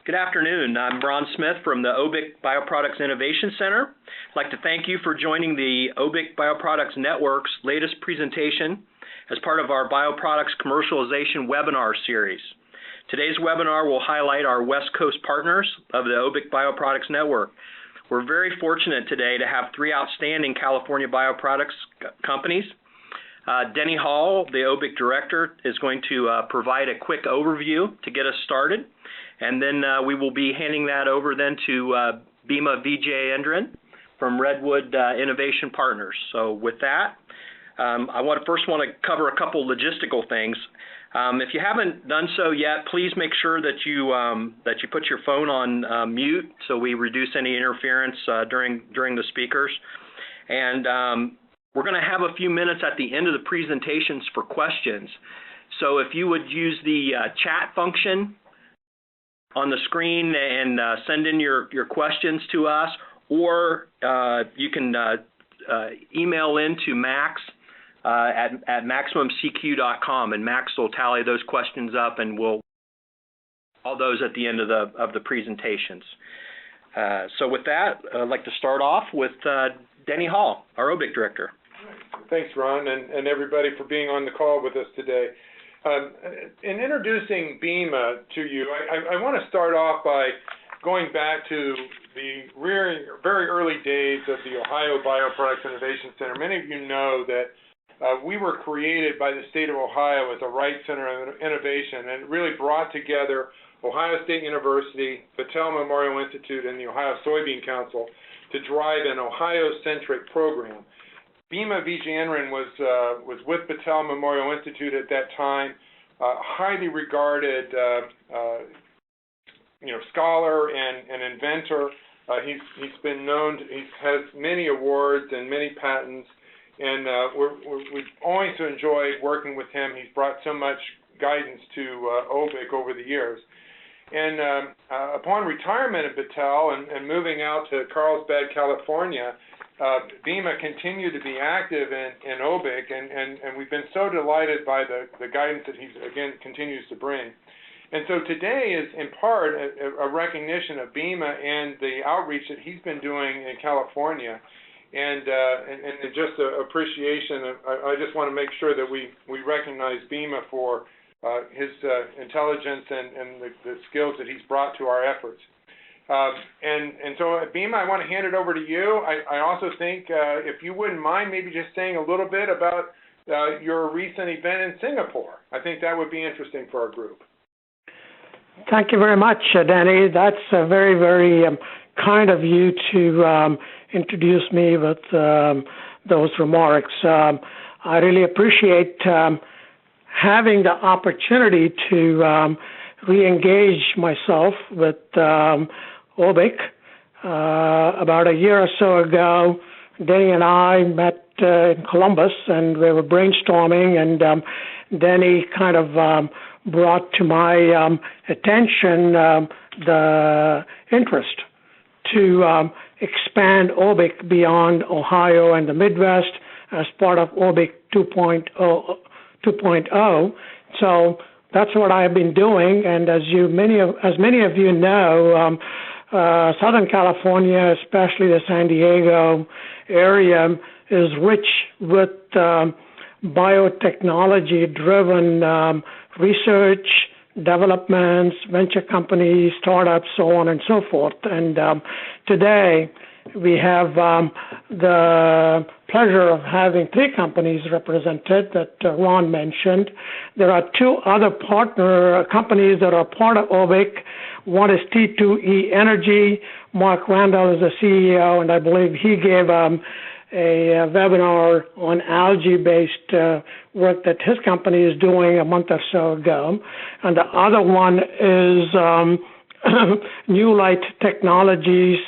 Good afternoon. I'm Ron Smith from the OBIC Bioproducts Innovation Center. I'd like to thank you for joining the OBIC Bioproducts Network's latest presentation as part of our Bioproducts Commercialization webinar series. Today's webinar will highlight our West Coast partners of the OBIC Bioproducts Network. We're very fortunate today to have three outstanding California bioproducts companies. Denny Hall, the OBIC director, is going to provide a quick overview to get us started. And then we will be handing that over then to Bhima Vijayendran from Redwood Innovation Partners. So with that, I first want to cover a couple logistical things. If you haven't done so yet, please make sure that you put your phone on mute so we reduce any interference during the speakers. And we're going to have a few minutes at the end of the presentations for questions. So if you would use the chat function on the screen and send in your questions to us, or you can email in to Max at MaximumCQ.com, and Max will tally those questions up, and we'll all those at the end of the presentations. So with that, I'd like to start off with Denny Hall, our OBIC director. Thanks, Ron, and everybody for being on the call with us today. In introducing Bhima to you, I want to start off by going back to the very early days of the Ohio Bioproducts Innovation Center. Many of you know that we were created by the state of Ohio as a Wright Center of Innovation, and it really brought together Ohio State University, Battelle Memorial Institute, and the Ohio Soybean Council to drive an Ohio-centric program. Bhima Vijayendran was with Battelle Memorial Institute at that time, highly regarded scholar and inventor. He's been known, he has many awards and many patents, and we've always enjoyed working with him. He's brought so much guidance to OBIC over the years. And upon retirement at Battelle and moving out to Carlsbad, California, Bhima continued to be active in OBIC, and we've been so delighted by the guidance that he's, again, continues to bring. And so today is, in part, a recognition of Bhima and the outreach that he's been doing in California, and just an appreciation. I just want to make sure that we recognize Bhima for his intelligence and the skills that he's brought to our efforts. And so, Bhima, I want to hand it over to you. I also think, if you wouldn't mind, maybe just saying a little bit about your recent event in Singapore. I think that would be interesting for our group. Thank you very much, Danny. That's very, very kind of you to introduce me with those remarks. I really appreciate having the opportunity to re-engage myself with OBIC. About a year or so ago, Denny and I met in Columbus, and we were brainstorming, and Denny kind of brought to my attention the interest to expand OBIC beyond Ohio and the Midwest as part of OBIC 2.0. So that's what I've been doing, and as many of you know, Southern California, especially the San Diego area, is rich with biotechnology-driven research, developments, venture companies, startups, so on and so forth. And today we have the pleasure of having three companies represented that Ron mentioned. There are two other partner companies that are part of OBIC. One is T2E Energy. Mark Randall is the CEO, and I believe he gave a webinar on algae-based work that his company is doing a month or so ago. And the other one is New Light Technologies.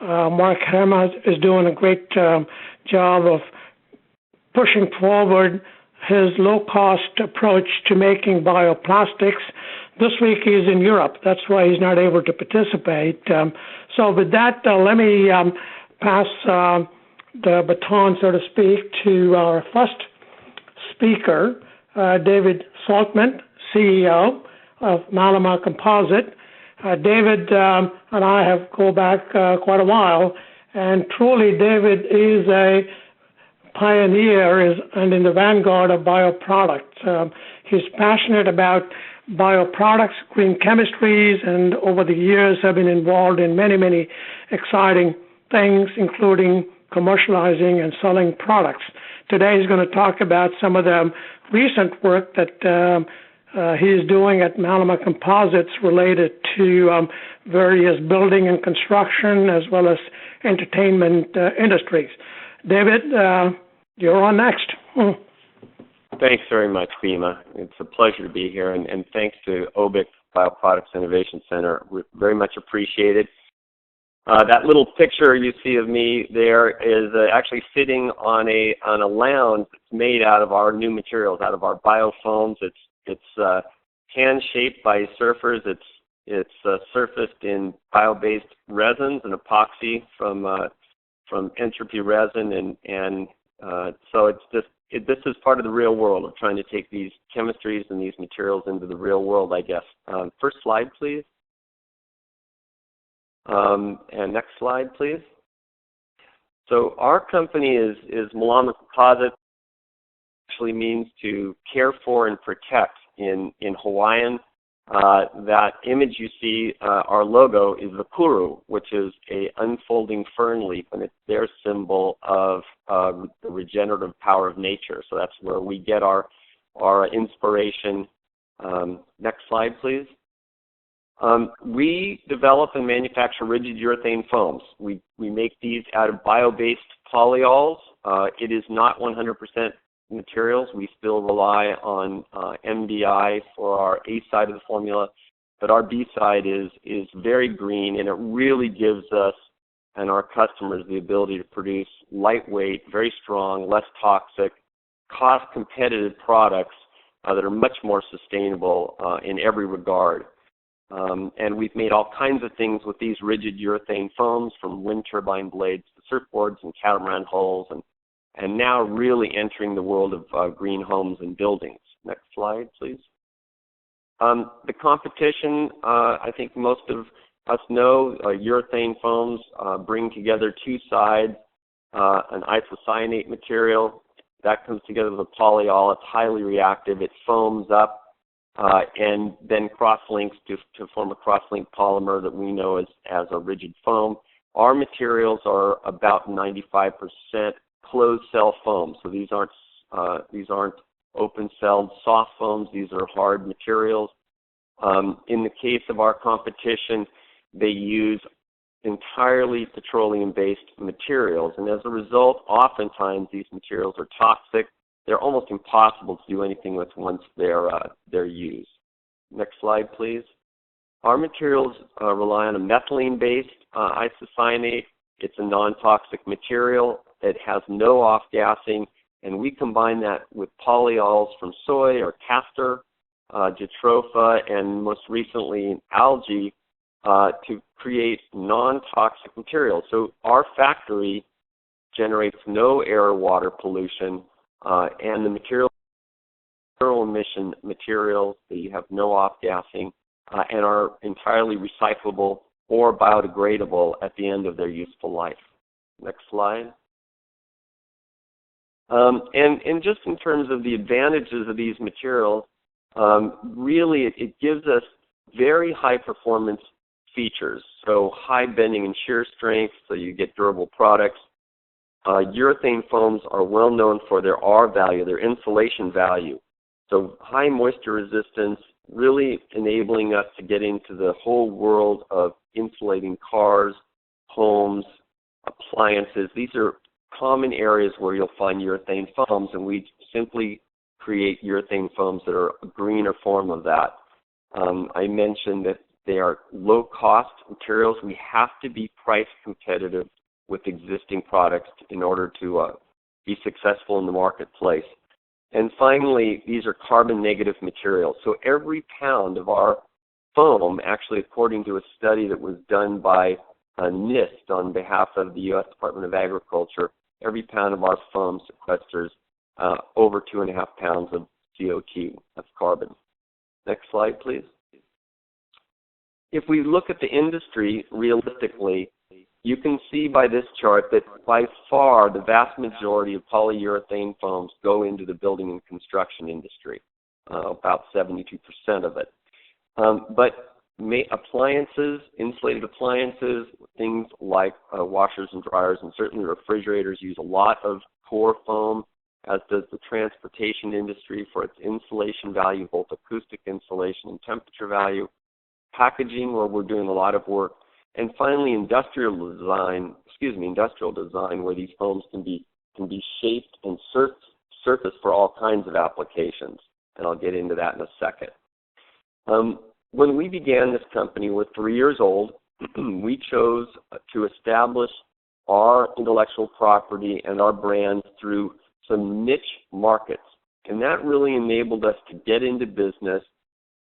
Mark Herma is doing a great job of pushing forward his low-cost approach to making bioplastics. This week he's in Europe. That's why he's not able to participate. So with that, let me pass the baton, so to speak, to our first speaker, David Saltman, CEO of Malamar Composite. David and I have go back quite a while, and truly David is a pioneer and in the vanguard of bioproducts. He's passionate about bioproducts, green chemistries, and over the years have been involved in many, many exciting things, including commercializing and selling products. Today he's going to talk about some of the recent work that he's doing at Malama Composites related to various building and construction as well as entertainment industries. David, you're on next. Thanks very much, Bhima. It's a pleasure to be here, and thanks to OBIC Bioproducts Innovation Center. We're very much appreciated. That little picture you see of me there is actually sitting on a lounge that's made out of our new materials, out of our biofoams. It's hand-shaped by surfers. It's surfaced in bio-based resins and epoxy from entropy resin, and so it's just this is part of the real world of trying to take these chemistries and these materials into the real world, I guess. First slide, please. And next slide, please. So our company is Malama Composites. Actually means to care for and protect in Hawaiian. That image you see, our logo, is the puru, which is a unfolding fern leaf, and it's their symbol of the regenerative power of nature. So that's where we get our inspiration. Next slide, please. We develop and manufacture rigid urethane foams. We make these out of bio-based polyols. It is not 100% materials. We still rely on MDI for our A side of the formula, but our B side is very green, and it really gives us and our customers the ability to produce lightweight, very strong, less toxic, cost-competitive products that are much more sustainable in every regard. And we've made all kinds of things with these rigid urethane foams, from wind turbine blades to surfboards and catamaran hulls, and now really entering the world of green homes and buildings. Next slide, please. The competition, I think most of us know, urethane foams bring together two sides, an isocyanate material. That comes together with a polyol. It's highly reactive. It foams up and then cross-links to form a cross-link polymer that we know as a rigid foam. Our materials are about 95% closed cell foam, so these aren't open-celled soft foams. These are hard materials. In the case of our competition, they use entirely petroleum-based materials, and as a result, oftentimes these materials are toxic. They're almost impossible to do anything with once they're used. Next slide, please. Our materials rely on a methylene-based isocyanate. It's a non-toxic material. It has no off-gassing, and we combine that with polyols from soy or castor, jatropha, and most recently algae to create non-toxic materials. So our factory generates no air or water pollution, and the material emission materials that have no off-gassing and are entirely recyclable or biodegradable at the end of their useful life. Next slide. And just in terms of the advantages of these materials, really it gives us very high performance features. So high bending and shear strength, so you get durable products. Urethane foams are well known for their R value, their insulation value. So high moisture resistance, really enabling us to get into the whole world of insulating cars, homes, appliances. These are common areas where you'll find urethane foams, and we simply create urethane foams that are a greener form of that. I mentioned that they are low-cost materials. We have to be price competitive with existing products in order to be successful in the marketplace. And finally, these are carbon-negative materials. So every pound of our foam, actually according to a study that was done by NIST on behalf of the U.S. Department of Agriculture, every pound of our foam sequesters over 2.5 pounds of CO2, that's carbon. Next slide, please. if we look at the industry realistically, you can see by this chart that by far the vast majority of polyurethane foams go into the building and construction industry, about 72% of it. But appliances, insulated appliances, things like washers and dryers and certainly refrigerators use a lot of core foam, as does the transportation industry for its insulation value, both acoustic insulation and temperature value. Packaging, where we're doing a lot of work. And finally, industrial design, where these foams can be shaped and surfaced for all kinds of applications. And I'll get into that in a second. When we began this company, we're 3 years old. We chose to establish our intellectual property and our brand through some niche markets. And that really enabled us to get into business,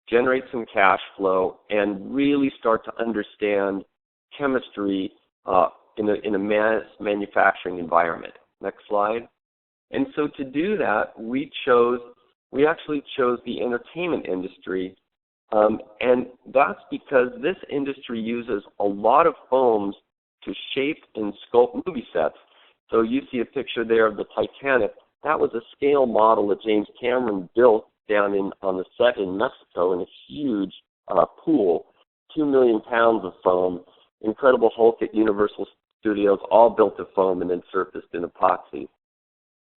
generate some cash flow, and really start to understand chemistry in a mass manufacturing environment. Next slide. And so to do that, we actually chose the entertainment industry, and that's because this industry uses a lot of foams to shape and sculpt movie sets. So you see a picture there of the Titanic. That was a scale model that James Cameron built down on the set in Mexico in a huge pool, 2 million pounds of foam. Incredible Hulk at Universal Studios, all built of foam and then surfaced in epoxy.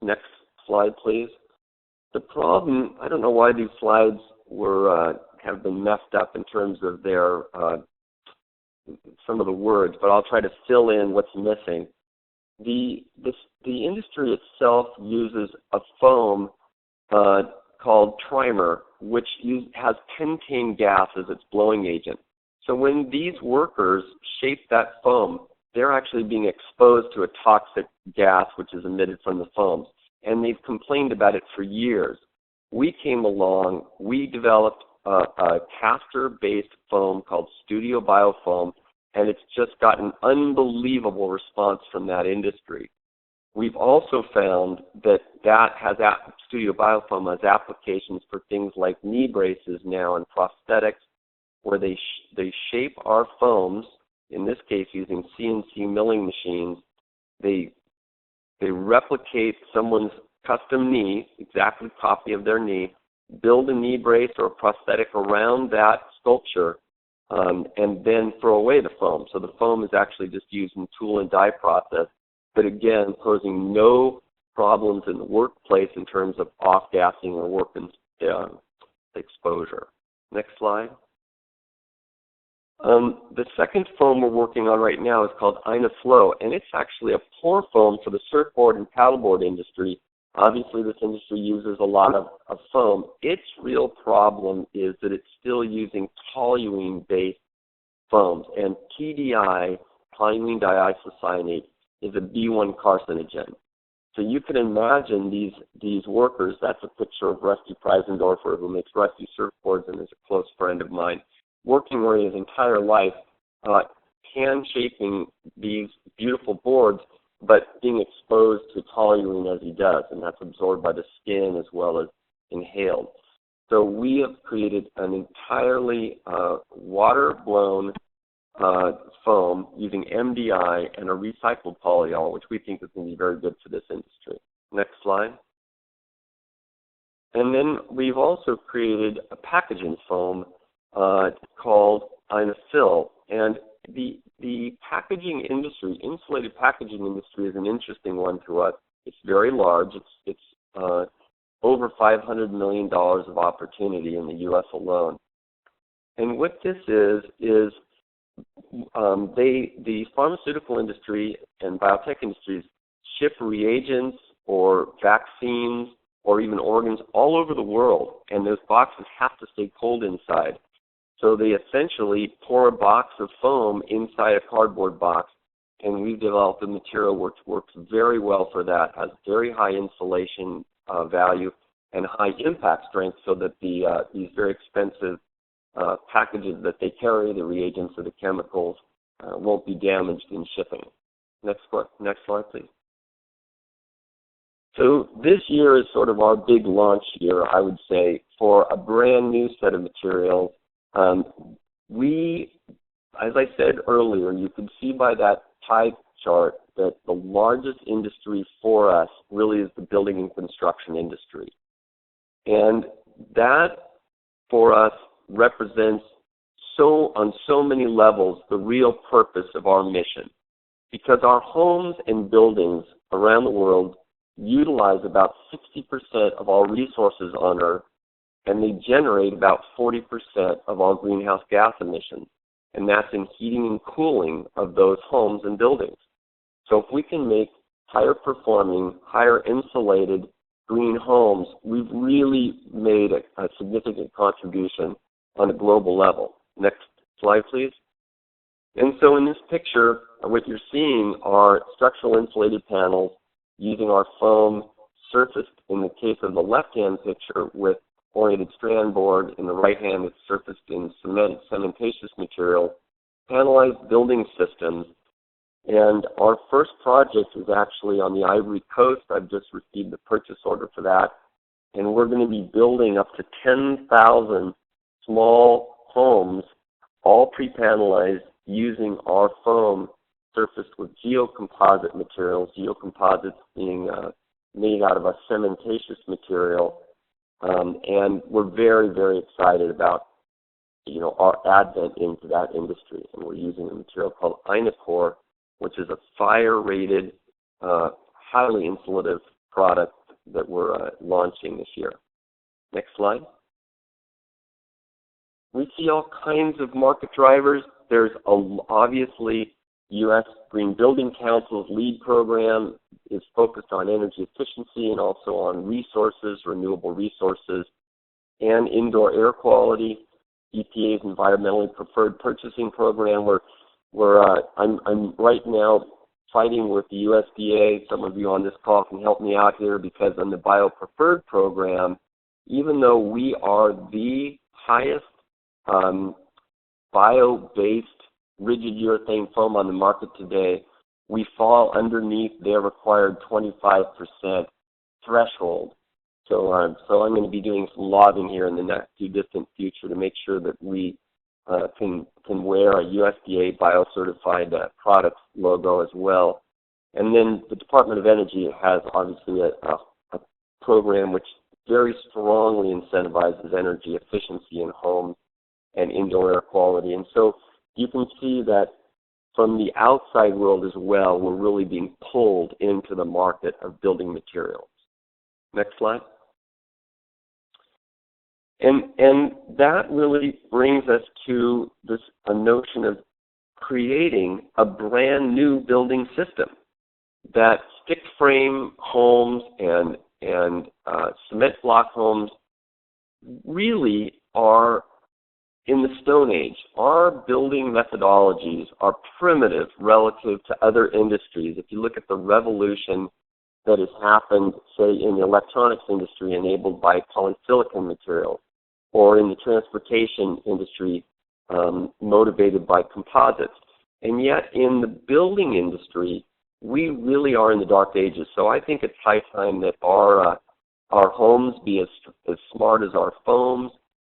Next slide, please. The problem, I don't know why these slides have been messed up in terms of their some of the words, but I'll try to fill in what's missing. The industry itself uses a foam called trimer, which has pentane gas as its blowing agent. So when these workers shape that foam, they're actually being exposed to a toxic gas which is emitted from the foams. And they've complained about it for years. We came along, we developed a castor-based foam called Studio Biofoam, and it's just got an unbelievable response from that industry. We've also found that Studio Biofoam has applications for things like knee braces now and prosthetics, where they shape our foams, in this case using CNC milling machines. They replicate someone's custom knee, exactly copy of their knee, build a knee brace or a prosthetic around that sculpture, and then throw away the foam. So the foam is actually just used in tool and die process, but again, posing no problems in the workplace in terms of off-gassing or work exposure. Next slide. The second foam we're working on right now is called Inaflow, and it's actually a pore foam for the surfboard and paddleboard industry. Obviously, this industry uses a lot of foam. Its real problem is that it's still using toluene-based foams, and TDI, toluene diisocyanate, is a B1 carcinogen. So you can imagine these workers. That's a picture of Rusty Preisendorfer, who makes Rusty surfboards and is a close friend of mine, working where his entire life hand shaping these beautiful boards, but being exposed to toluene as he does, and that's absorbed by the skin as well as inhaled. So we have created an entirely water-blown foam using MDI and a recycled polyol, which we think is going to be very good for this industry. Next slide. And then we've also created a packaging foam called Inafil, and the packaging industry, insulated packaging industry, is an interesting one to us. It's very large. It's over $500 million of opportunity in the U.S. alone. And what this is the pharmaceutical industry and biotech industries ship reagents or vaccines or even organs all over the world, and those boxes have to stay cold inside. So they essentially pour a box of foam inside a cardboard box, and we've developed a material which works very well for that, has very high insulation value and high impact strength, so that these very expensive packages that they carry, the reagents or the chemicals, won't be damaged in shipping. Next slide, please. So this year is sort of our big launch year, I would say, for a brand new set of materials. We as I said earlier, you can see by that pie chart that the largest industry for us really is the building and construction industry. And that, for us, represents on so many levels the real purpose of our mission. Because our homes and buildings around the world utilize about 60% of all resources on Earth, and they generate about 40% of all greenhouse gas emissions. And that's in heating and cooling of those homes and buildings. So if we can make higher performing, higher insulated green homes, we've really made a significant contribution on a global level. Next slide, please. And so in this picture, what you're seeing are structural insulated panels using our foam, surfaced in the case of the left-hand picture with oriented strand board. In the right hand, it's surfaced in cementitious material, panelized building systems. And our first project is actually on the Ivory Coast. I've just received the purchase order for that. And we're going to be building up to 10,000 small homes, all pre-panelized, using our foam surfaced with geocomposite materials, geocomposites being made out of a cementitious material. And we're very, very excited about, our advent into that industry. And we're using a material called Inocore, which is a fire-rated, highly insulative product that we're launching this year. Next slide. We see all kinds of market drivers. There's obviously U.S. Green Building Council's LEED program is focused on energy efficiency and also on resources, renewable resources, and indoor air quality. EPA's environmentally preferred purchasing program, where I'm right now fighting with the USDA. Some of you on this call can help me out here, because on the biopreferred program, even though we are the highest bio-based rigid urethane foam on the market today, we fall underneath their required 25% threshold. So I'm going to be doing some lobbying here in the not too distant future to make sure that we can wear a USDA bio-certified products logo as well. And then the Department of Energy has obviously a program which very strongly incentivizes energy efficiency in homes and indoor air quality. And so you can see that from the outside world as well, we're really being pulled into the market of building materials. Next slide. And that really brings us to a notion of creating a brand new building system that stick frame homes and cement block homes really are in the Stone Age. Our building methodologies are primitive relative to other industries. If you look at the revolution that has happened, say, in the electronics industry enabled by polysilicon materials, or in the transportation industry motivated by composites. And yet in the building industry, we really are in the dark ages. So I think it's high time that our homes be as smart as our foams.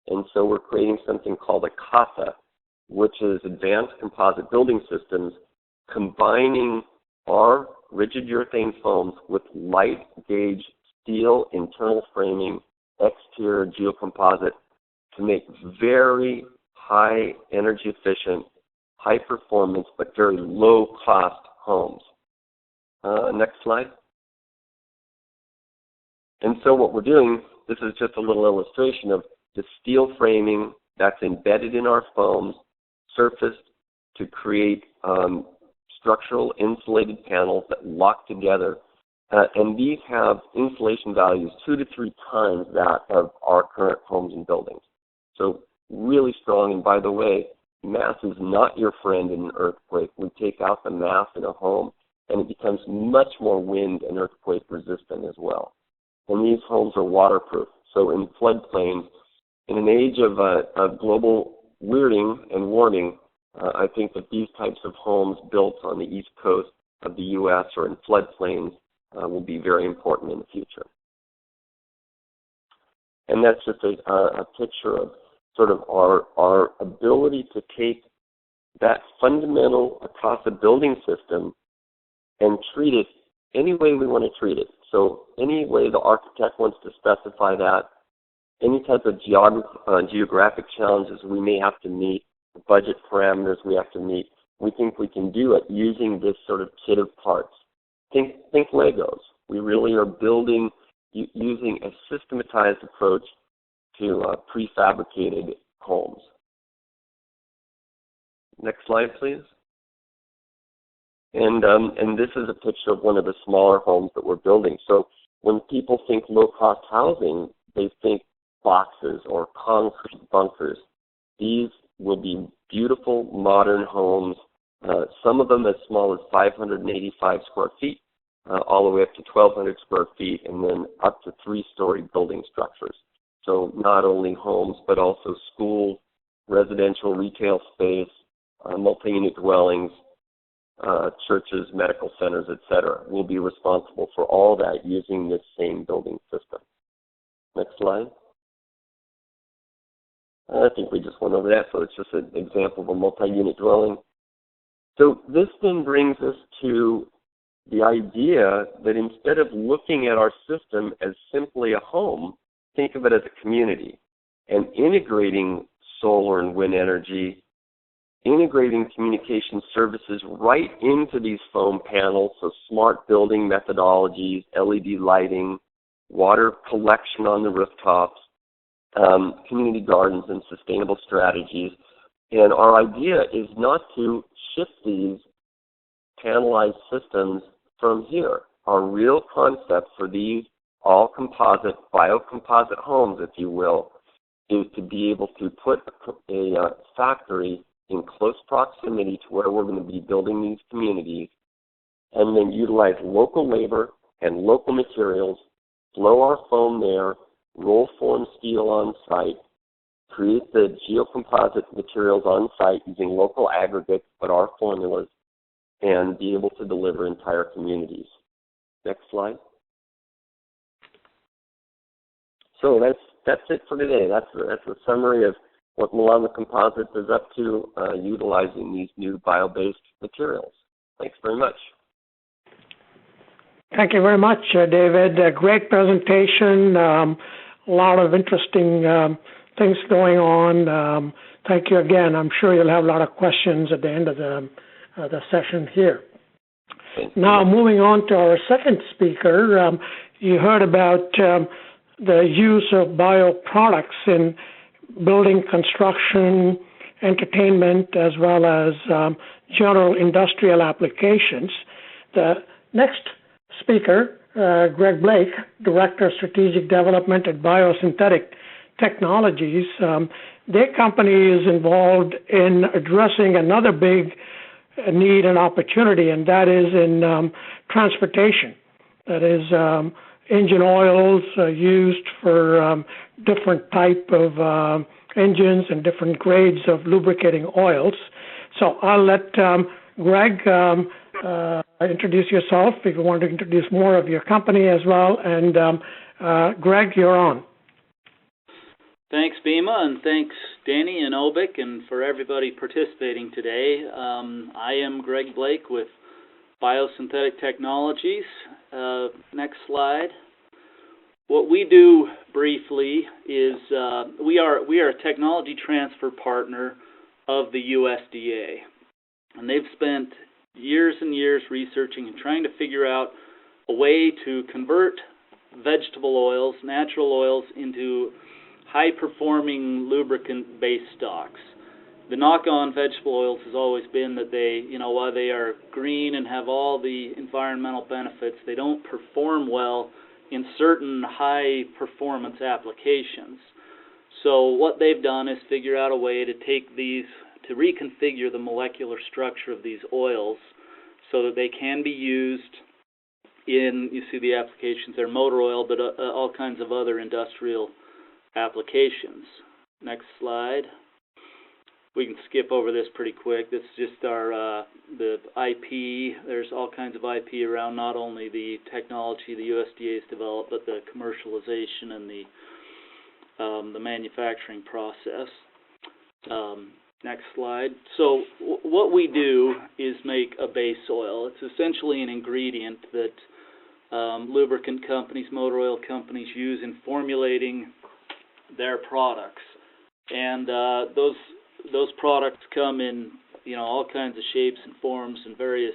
And so we're creating something called a CASA, which is Advanced Composite Building Systems, combining our rigid urethane foams with light gauge steel internal framing, exterior geocomposite, to make very high energy efficient, high performance, but very low cost homes. Next slide. And so what we're doing, this is just a little illustration of the steel framing that's embedded in our foams, surfaced to create structural insulated panels that lock together. And these have insulation values 2 to 3 times that of our current homes and buildings. So really strong. And by the way, mass is not your friend in an earthquake. We take out the mass in a home, and it becomes much more wind and earthquake resistant as well. And these homes are waterproof. So in floodplains, in an age of global weirding and warming, I think that these types of homes built on the east coast of the U.S. or in floodplains will be very important in the future. And that's just a picture of sort of our ability to take that fundamental Acasa building system and treat it any way we want to treat it. So any way the architect wants to specify that, any type of geographic challenges we may have to meet, budget parameters we have to meet, we think we can do it using this sort of kit of parts. Think Legos. We really are building using a systematized approach to prefabricated homes. Next slide, please. And this is a picture of one of the smaller homes that we're building. So when people think low-cost housing, they think boxes or concrete bunkers. These will be beautiful, modern homes, some of them as small as 585 square feet, all the way up to 1,200 square feet, and then up to 3-story building structures. So not only homes, but also schools, residential, retail space, multi-unit dwellings, churches, medical centers, etc. will be responsible for all that using this same building system. Next slide. I think we just went over that, so it's just an example of a multi-unit dwelling. So this then brings us to the idea that instead of looking at our system as simply a home, think of it as a community, and integrating solar and wind energy, integrating communication services right into these foam panels, so smart building methodologies, LED lighting, water collection on the rooftops, community gardens and sustainable strategies. And our idea is not to shift these panelized systems from here. Our real concept for these all-composite, biocomposite homes, if you will, is to be able to put a factory in close proximity to where we're going to be building these communities, and then utilize local labor and local materials, flow our foam there, roll form steel on site, create the geocomposite materials on site using local aggregates, but our formulas, and be able to deliver entire communities. Next slide. So that's it for today. That's a summary of what Milano Composites is up to utilizing these new bio-based materials. Thanks very much. Thank you very much, David. A great presentation. A lot of interesting things going on. Thank you again. I'm sure you'll have a lot of questions at the end of the session here. Now, moving on to our second speaker, you heard about the use of bioproducts in building construction, entertainment, as well as general industrial applications. The next speaker, Greg Blake, Director of Strategic Development at Biosynthetic Technologies, their company is involved in addressing another big need and opportunity, and that is in transportation. That is engine oils used for different type of engines and different grades of lubricating oils. So I'll let Greg introduce yourself if you want to introduce more of your company as well. And Greg, you're on. Thanks, Bima, and thanks, Danny and OBIC, and for everybody participating today. I am Greg Blake with Biosynthetic Technologies. Next slide. What we do briefly is we are a technology transfer partner of the USDA, and they've spent years and years researching and trying to figure out a way to convert vegetable oils, natural oils, into high-performing lubricant-based stocks. The knock on vegetable oils has always been that they, while they are green and have all the environmental benefits, they don't perform well in certain high-performance applications. So what they've done is figure out a way to take these, to reconfigure the molecular structure of these oils so that they can be used in, you see the applications there, motor oil, but all kinds of other industrial applications. Next slide. We can skip over this pretty quick. This is just our the IP. There's all kinds of IP around not only the technology the USDA has developed, but the commercialization and the manufacturing process. Next slide. So what we do is make a base oil. It's essentially an ingredient that lubricant companies, motor oil companies use in formulating their products. And those products come in, you know, all kinds of shapes and forms and various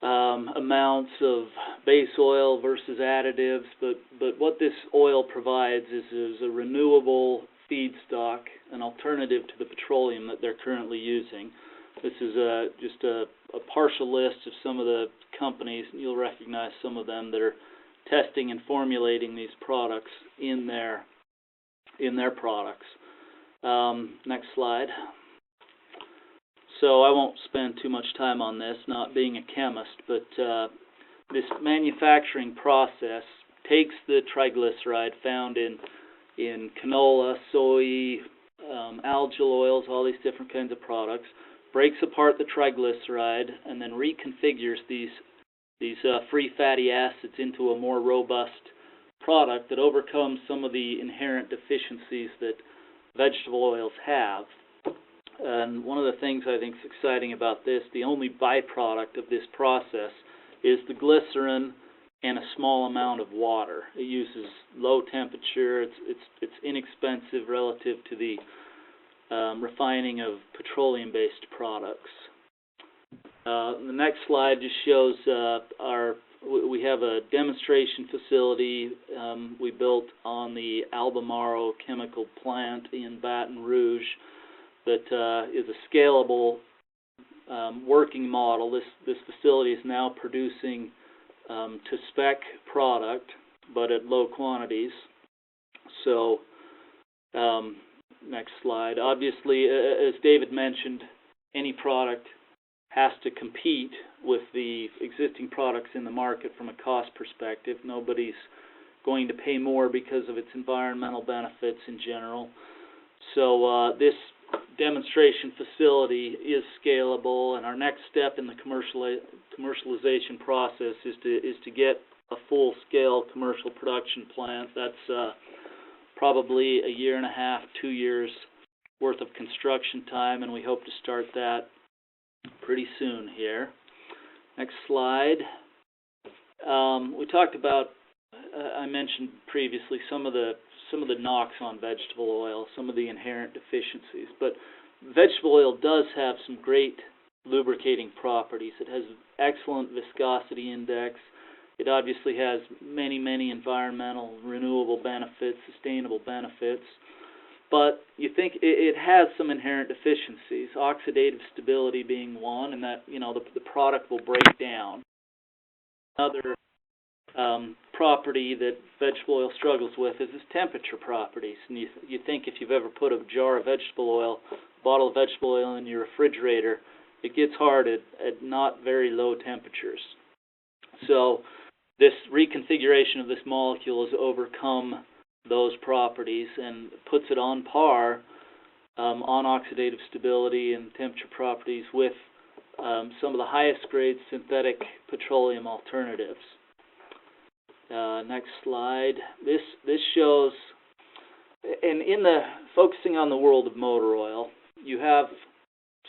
amounts of base oil versus additives. But what this oil provides is a renewable feedstock, an alternative to the petroleum that they're currently using. This is just a partial list of some of the companies, and you'll recognize some of them, that are testing and formulating these products in their products. Next slide. So I won't spend too much time on this, not being a chemist, but this manufacturing process takes the triglyceride found in canola, soy, algal oils, all these different kinds of products, breaks apart the triglyceride, and then reconfigures these free fatty acids into a more robust product that overcomes some of the inherent deficiencies that vegetable oils have. And one of the things I think is exciting about this, the only byproduct of this process is the glycerin and a small amount of water. It uses low temperature. It's inexpensive relative to the refining of petroleum-based products. The next slide just shows we have a demonstration facility we built on the Albemarle chemical plant in Baton Rouge that is a scalable working model. This facility is now producing to spec product, but at low quantities. So, next slide. Obviously, as David mentioned, any product has to compete with the existing products in the market from a cost perspective. Nobody's going to pay more because of its environmental benefits in general. So this demonstration facility is scalable, and our next step in the commercialization process is to get a full-scale commercial production plant. That's probably 1.5 years, 2 years worth of construction time, and we hope to start that pretty soon here. Next slide. We talked about, I mentioned previously, some of the knocks on vegetable oil, some of the inherent deficiencies. But vegetable oil does have some great lubricating properties. It has excellent viscosity index. It obviously has many environmental, renewable benefits, sustainable benefits. But you think it has some inherent deficiencies, oxidative stability being one, and that, you know, the product will break down. Another property that vegetable oil struggles with is its temperature properties. And you think if you've ever put a jar of vegetable oil, a bottle of vegetable oil in your refrigerator, it gets hard at not very low temperatures. So this reconfiguration of this molecule has overcome those properties and puts it on par on oxidative stability and temperature properties with some of the highest grade synthetic petroleum alternatives. Next slide. This shows, and in the focusing on the world of motor oil, you have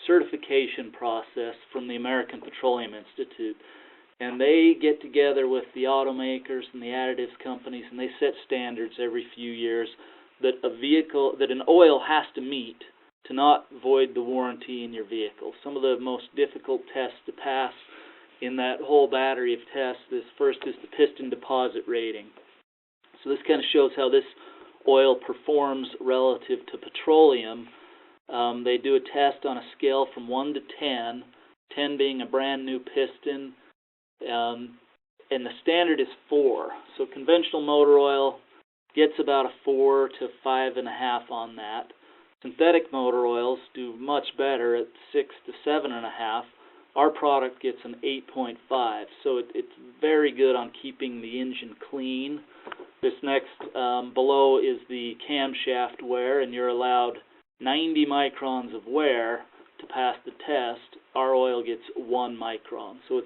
certification process from the American Petroleum Institute, and they get together with the automakers and the additives companies, and they set standards every few years that an oil has to meet to not void the warranty in your vehicle. Some of the most difficult tests to pass in that whole battery of tests, this first is the piston deposit rating. So this kind of shows how this oil performs relative to petroleum. They do a test on a scale from 1 to 10, 10 being a brand new piston, and the standard is 4. So conventional motor oil gets about a 4 to 5.5 on that. Synthetic motor oils do much better at 6 to 7.5. Our product gets an 8.5, so it's very good on keeping the engine clean. This next below is the camshaft wear, and you're allowed 90 microns of wear to pass the test. Our oil gets 1 micron, so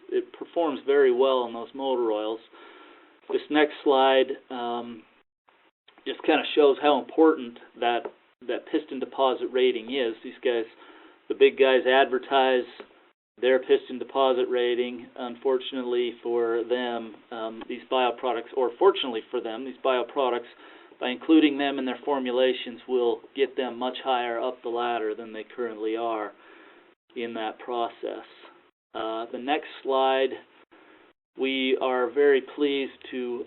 it performs very well on those motor oils. This next slide just kind of shows how important that piston deposit rating is. These guys, the big guys, advertise their piston deposit rating. Unfortunately for them, these bioproducts, or fortunately for them, these bioproducts, by including them in their formulations, will get them much higher up the ladder than they currently are in that process. The next slide, we are very pleased to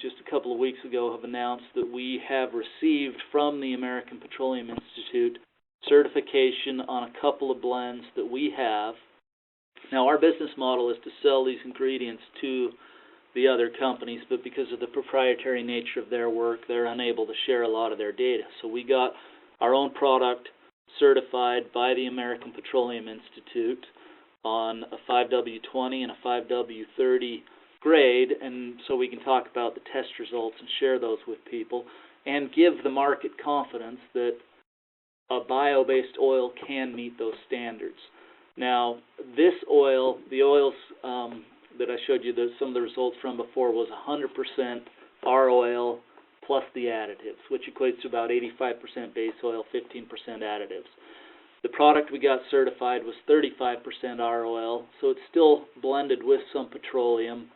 just a couple of weeks ago have announced that we have received from the American Petroleum Institute certification on a couple of blends that we have. Now, our business model is to sell these ingredients to the other companies, but because of the proprietary nature of their work, they're unable to share a lot of their data. So we got our own product certified by the American Petroleum Institute on a 5W20 and a 5W30 grade, and so we can talk about the test results and share those with people and give the market confidence that a bio-based oil can meet those standards. Now, this oil, the oils that I showed you some of the results from before, was 100% our oil plus the additives, which equates to about 85% base oil, 15% additives. The product we got certified was 35% our oil, so it's still blended with some petroleum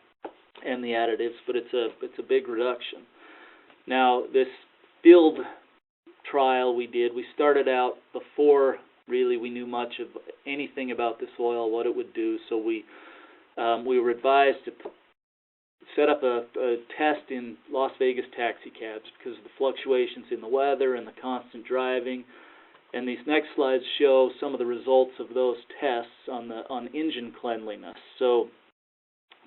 and the additives, but it's a big reduction. Now, this field trial we did, we started out before really we knew much of anything about this oil, what it would do, so we were advised to set up a test in Las Vegas taxi cabs because of the fluctuations in the weather and the constant driving. And these next slides show some of the results of those tests on engine cleanliness. So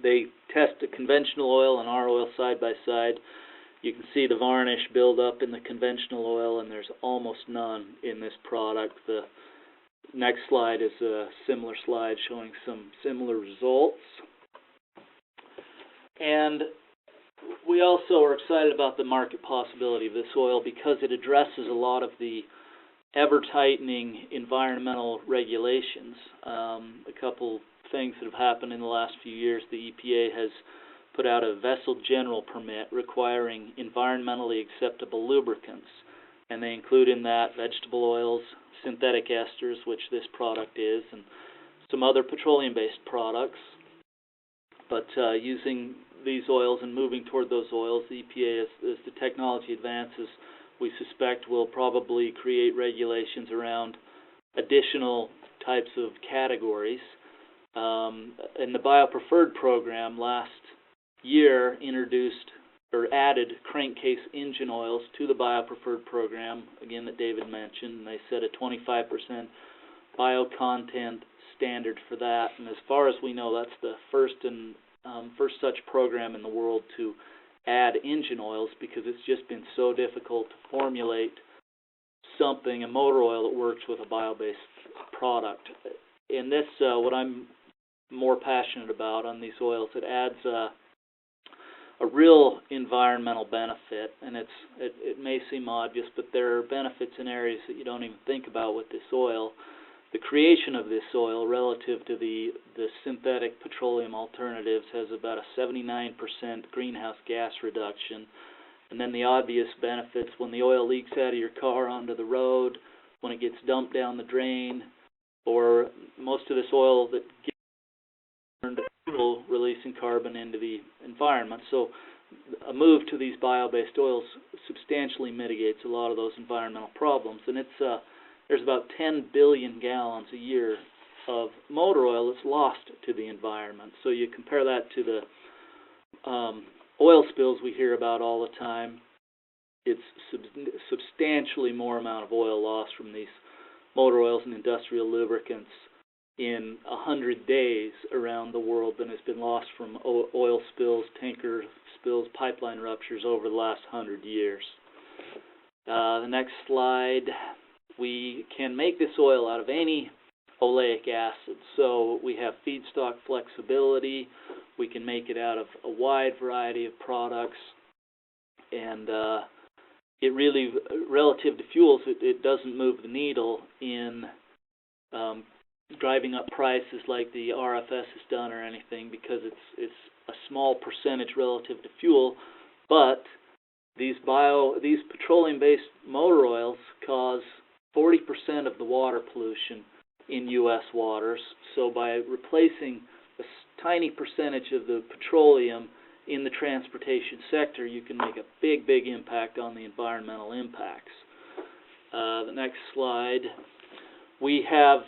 they test a conventional oil and our oil side by side. You can see the varnish build up in the conventional oil, and there's almost none in this product. The next slide is a similar slide showing some similar results. And we also are excited about the market possibility of this oil because it addresses a lot of the ever-tightening environmental regulations. A couple things that have happened in the last few years. The EPA has put out a vessel general permit requiring environmentally acceptable lubricants, and they include in that vegetable oils, synthetic esters, which this product is, and some other petroleum-based products. But using these oils and moving toward those oils, the EPA, as the technology advances, we suspect will probably create regulations around additional types of categories. And the BioPreferred program last year introduced or added crankcase engine oils to the BioPreferred program, again, that David mentioned, and they set a 25% bio content standard for that. And as far as we know, that's the first such program in the world to add engine oils, because it's just been so difficult to formulate something, a motor oil that works with a bio-based product. And this, what I'm more passionate about on these oils, it adds a real environmental benefit, and it may seem obvious, but there are benefits in areas that you don't even think about with this oil. The creation of this oil relative to the synthetic petroleum alternatives has about a 79% greenhouse gas reduction. And then the obvious benefits when the oil leaks out of your car onto the road, when it gets dumped down the drain, or most of this oil that gets burned to fuel, releasing carbon into the environment. So a move to these bio-based oils substantially mitigates a lot of those environmental problems. And it's there's about 10 billion gallons a year of motor oil that's lost to the environment. So you compare that to the oil spills we hear about all the time. It's substantially more amount of oil lost from these motor oils and industrial lubricants in 100 days around the world than has been lost from oil spills, tanker spills, pipeline ruptures over the last 100 years. The next slide. We can make this oil out of any oleic acid. So we have feedstock flexibility. We can make it out of a wide variety of products. And it really, relative to fuels, it doesn't move the needle in driving up prices like the RFS has done or anything, because it's a small percentage relative to fuel, but these petroleum-based motor oils cause 40% of the water pollution in U.S. waters. So by replacing a tiny percentage of the petroleum in the transportation sector, you can make a big, big impact on the environmental impacts. The next slide. We have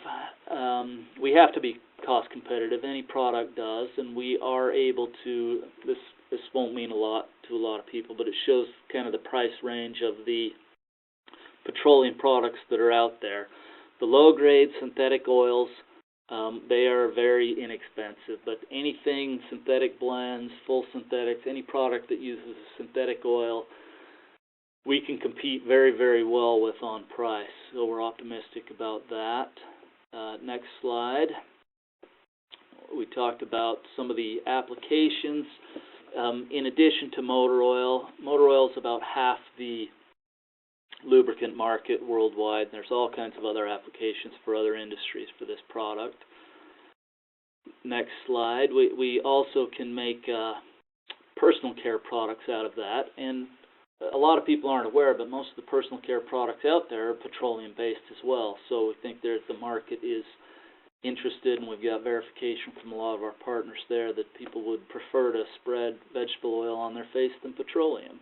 to be cost competitive. Any product does, and we are able to. This won't mean a lot to a lot of people, but it shows kind of the price range of the petroleum products that are out there. The low-grade synthetic oils, they are very inexpensive, but anything synthetic blends, full synthetics, any product that uses a synthetic oil, we can compete very, very well with on price. So we're optimistic about that. Next slide. We talked about some of the applications. In addition to motor oil is about half the lubricant market worldwide. There's all kinds of other applications for other industries for this product. Next slide. We also can make personal care products out of that, and a lot of people aren't aware, but most of the personal care products out there are petroleum-based as well. So we think the market is interested, and we've got verification from a lot of our partners there that people would prefer to spread vegetable oil on their face than petroleum.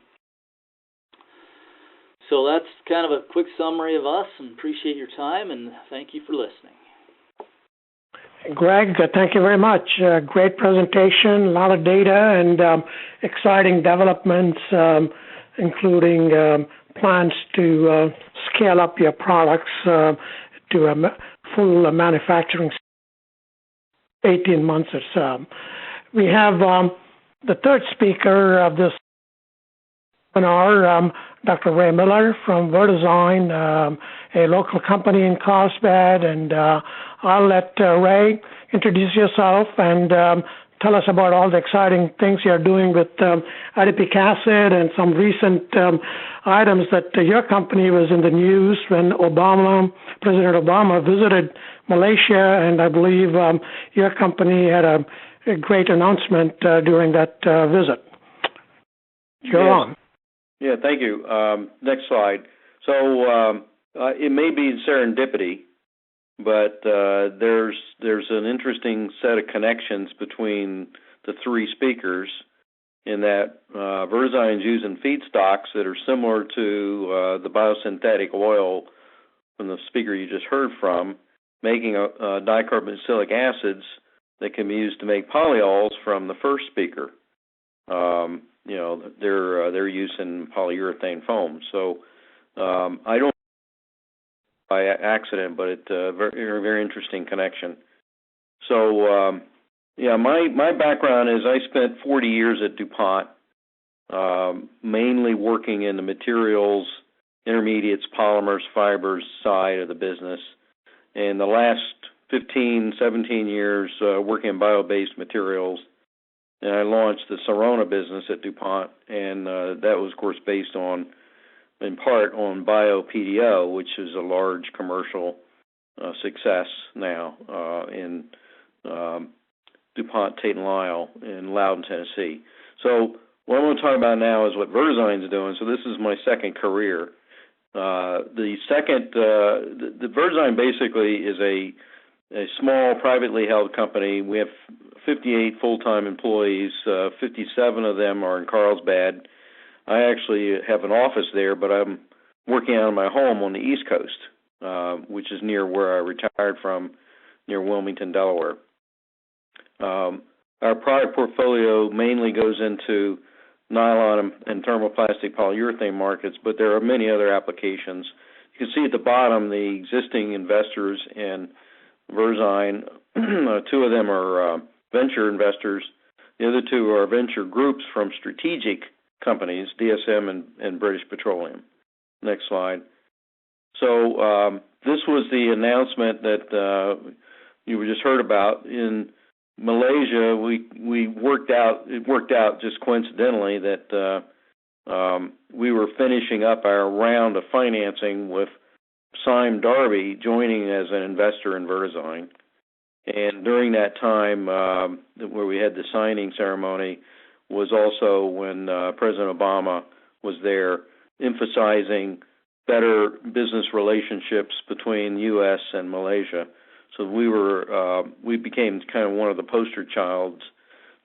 So that's kind of a quick summary of us, and appreciate your time, and thank you for listening. Greg, thank you very much. Great presentation, a lot of data, and exciting developments, including plans to scale up your products to a full manufacturing 18 months or so. We have the third speaker of this webinar, Dr. Ray Miller from Verdesign, a local company in Carlsbad, and I'll let Ray introduce yourself and tell us about all the exciting things you're doing with adipic acid and some recent items that your company was in the news when President Obama visited Malaysia, and I believe your company had a great announcement during that visit. You're on. Yeah, thank you. Next slide. So it may be serendipity, but there's an interesting set of connections between the three speakers in that Verdesign is using feedstocks that are similar to the biosynthetic oil from the speaker you just heard from, making dicarboxylic acids that can be used to make polyols from the first speaker. They're using polyurethane foam. So I don't by accident, but it's a very, very interesting connection. So my background is I spent 40 years at DuPont, mainly working in the materials, intermediates, polymers, fibers side of the business. And the last 15, 17 years working in bio-based materials. And I launched the Sorona business at DuPont, and that was, of course, based in part on BioPDO, which is a large commercial success now in DuPont Tate & Lyle in Loudon, Tennessee. So what I'm going to talk about now is what Verdesign is doing. So this is my second career. The Verdesign basically is a small privately held company. We have 58 full-time employees. 57 of them are in Carlsbad. I actually have an office there, but I'm working out of my home on the East Coast, which is near where I retired from, near Wilmington, Delaware. Our product portfolio mainly goes into nylon and thermoplastic polyurethane markets, but there are many other applications. You can see at the bottom the existing investors in Verdesign. Two of them are venture investors. The other two are venture groups from strategic companies, DSM and British Petroleum. Next slide. So this was the announcement that you just heard about. In Malaysia, it worked out just coincidentally that we were finishing up our round of financing with Sime Darby joining as an investor in Verdesign. And during that time where we had the signing ceremony was also when President Obama was there, emphasizing better business relationships between the U.S. and Malaysia. So we became kind of one of the poster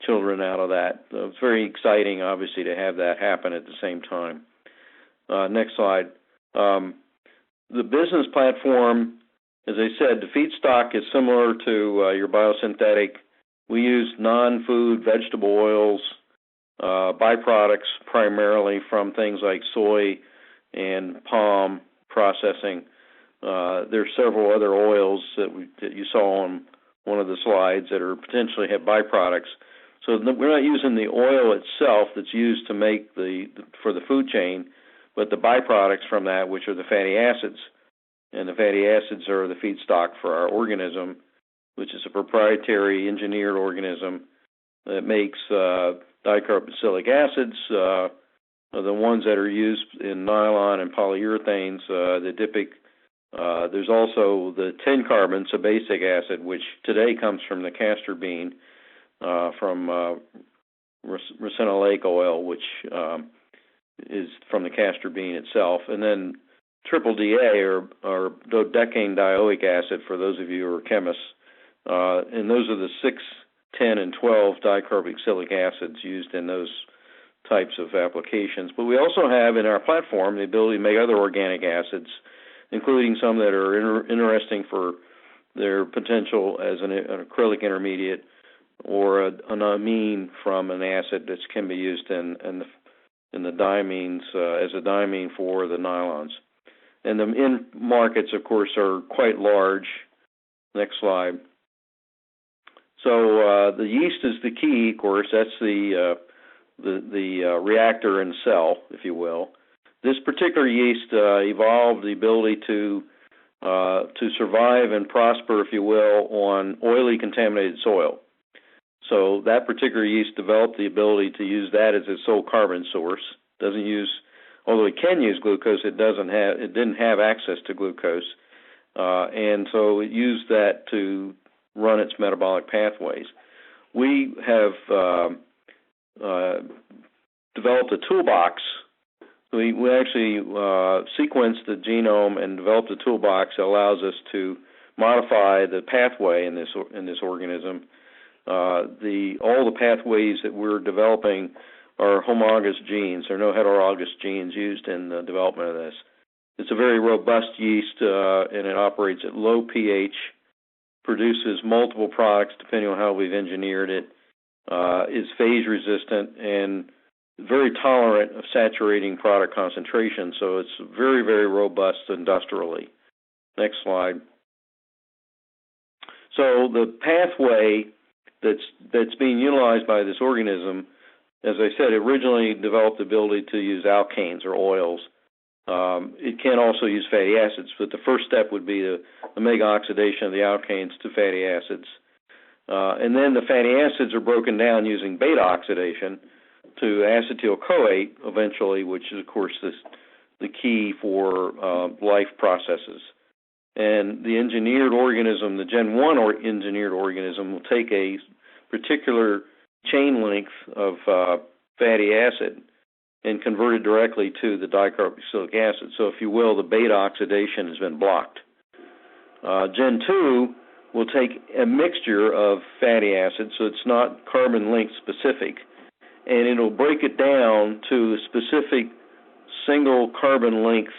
children out of that. So it's very exciting, obviously, to have that happen at the same time. Next slide. The business platform, as I said, the feedstock is similar to your biosynthetic. We use non-food vegetable oils, byproducts primarily from things like soy and palm processing. There's several other oils that you saw on one of the slides that are potentially have byproducts. So we're not using the oil itself that's used to make for the food chain, but the byproducts from that, which are the fatty acids. And the fatty acids are the feedstock for our organism, which is a proprietary engineered organism that makes dicarboxylic acids, the ones that are used in nylon and polyurethanes, the adipic. There's also the 10-carbon sebacic acid, which today comes from the castor bean, from ricinoleic oil, which is from the castor bean itself. And then triple DA, or dodecane dioic acid, for those of you who are chemists. And those are the 6, 10, and 12 dicarboxylic acids used in those types of applications. But we also have in our platform the ability to make other organic acids, including some that are interesting for their potential as an acrylic intermediate or an amine from an acid that can be used in the diamines as a diamine for the nylons. And the end markets, of course, are quite large. Next slide. So the yeast is the key, of course. That's the reactor and cell, if you will. This particular yeast evolved the ability to survive and prosper, if you will, on oily contaminated soil. So that particular yeast developed the ability to use that as its sole carbon source. Doesn't use, although it can use glucose, it didn't have access to glucose, and so it used that to run its metabolic pathways. We have developed a toolbox. We actually sequenced the genome and developed a toolbox that allows us to modify the pathway in this organism. All the pathways that we're developing are homologous genes. There are no heterologous genes used in the development of this. It's a very robust yeast, and it operates at low pH, produces multiple products depending on how we've engineered it, is phase resistant, and very tolerant of saturating product concentration, so it's very, very robust industrially. Next slide. So the pathway that's being utilized by this organism, as I said, originally developed the ability to use alkanes or oils. It can also use fatty acids, but the first step would be the mega oxidation of the alkanes to fatty acids. And then the fatty acids are broken down using beta oxidation to acetyl-CoA eventually, which is, of course, the key for life processes. And the engineered organism, the Gen 1 engineered organism, will take a particular chain length of fatty acid and convert it directly to the dicarboxylic acid. So, if you will, the beta oxidation has been blocked. Gen 2 will take a mixture of fatty acids, so it's not carbon length specific, and it'll break it down to a specific single carbon length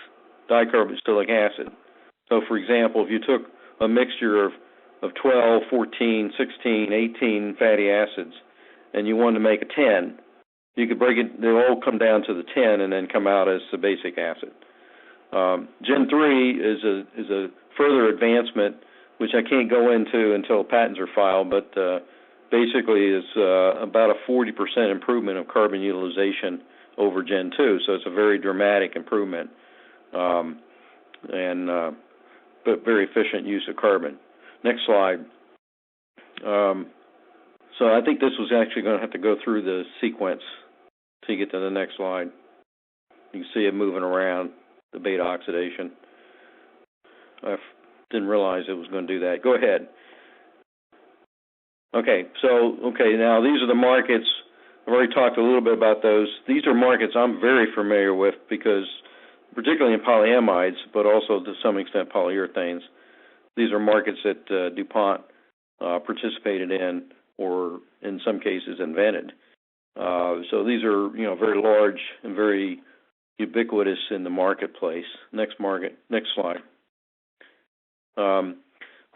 dicarboxylic acid. So, for example, if you took a mixture of 12, 14, 16, 18 fatty acids, and you wanted to make a 10, you could break it, they'll all come down to the 10 and then come out as sebacic acid. Gen 3 is a further advancement, which I can't go into until patents are filed, but basically is about a 40% improvement of carbon utilization over Gen 2, so it's a very dramatic improvement, but very efficient use of carbon. Next slide. So I think this was actually going to have to go through the sequence to get to the next slide. You can see it moving around, the beta oxidation. I didn't realize it was going to do that. Go ahead. Okay, now these are the markets I've already talked a little bit about those. These are markets I'm very familiar with because, particularly in polyamides, but also to some extent polyurethanes, these are markets that DuPont participated in, or in some cases invented. So these are, very large and very ubiquitous in the marketplace. Next slide.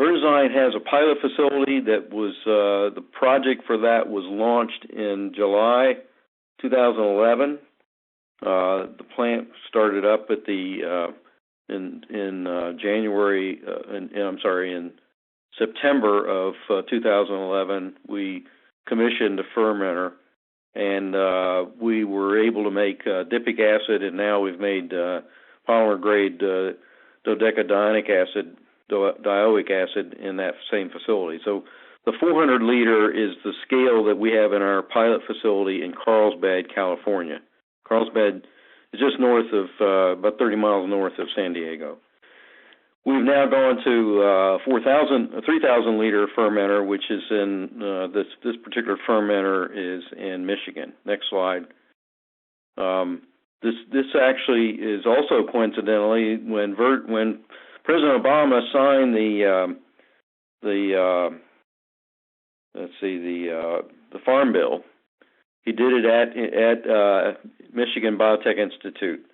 Verdesign has a pilot facility that was, the project for that was launched in July 2011. The plant started up at in September of 2011. We commissioned a fermenter, and we were able to make dipic acid, and now we've made polymer grade dodecadionic acid, dioic acid in that same facility. So the 400 liter is the scale that we have in our pilot facility in Carlsbad, California. Carlsbad is just north of, about 30 miles north of San Diego. We've now gone to 3,000 liter fermenter, which is in, this particular fermenter is in Michigan. Next slide. This actually is also coincidentally when President Obama signed the Farm Bill. He did it at Michigan Biotech Institute,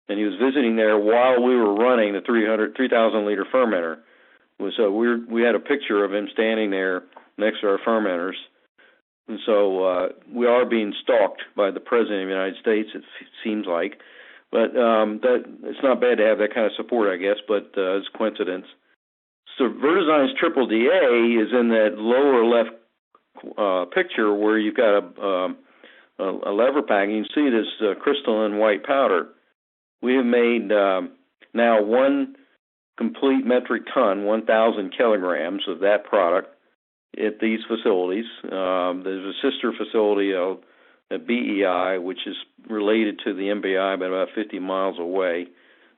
and he was visiting there while we were running the 3,000 liter fermenter. So we had a picture of him standing there next to our fermenters, and so we are being stalked by the President of the United States. It seems like. But that it's not bad to have that kind of support, I guess, but it's a coincidence. So Verdesign's triple DA is in that lower left picture where you've got a lever pack. You can see this crystalline white powder. We have made now 1 complete metric ton, 1,000 kilograms of that product at these facilities. There's a sister facility at BEI, which is related to the MBI, but about 50 miles away.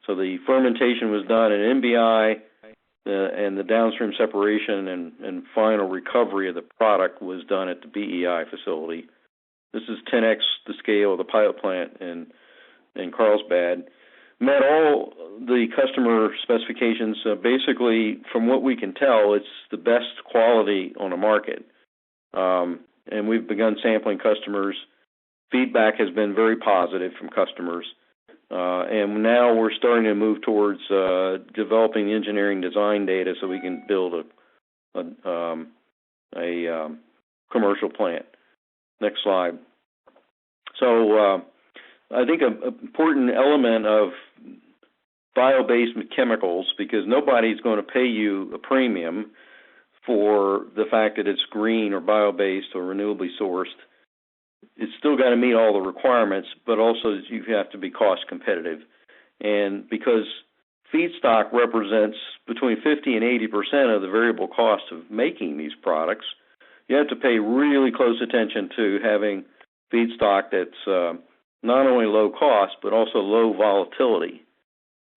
So the fermentation was done at MBI, and the downstream separation and final recovery of the product was done at the BEI facility. This is 10x the scale of the pilot plant in Carlsbad. Met all the customer specifications. Basically, from what we can tell, it's the best quality on the market. And we've begun sampling customers. Feedback has been very positive from customers. And now we're starting to move towards developing the engineering design data so we can build a commercial plant. Next slide. So I think an important element of bio-based chemicals, because nobody's going to pay you a premium for the fact that it's green or bio-based or renewably sourced. It's still got to meet all the requirements, but also you have to be cost competitive. And because feedstock represents between 50 and 80% of the variable cost of making these products, you have to pay really close attention to having feedstock that's not only low cost, but also low volatility.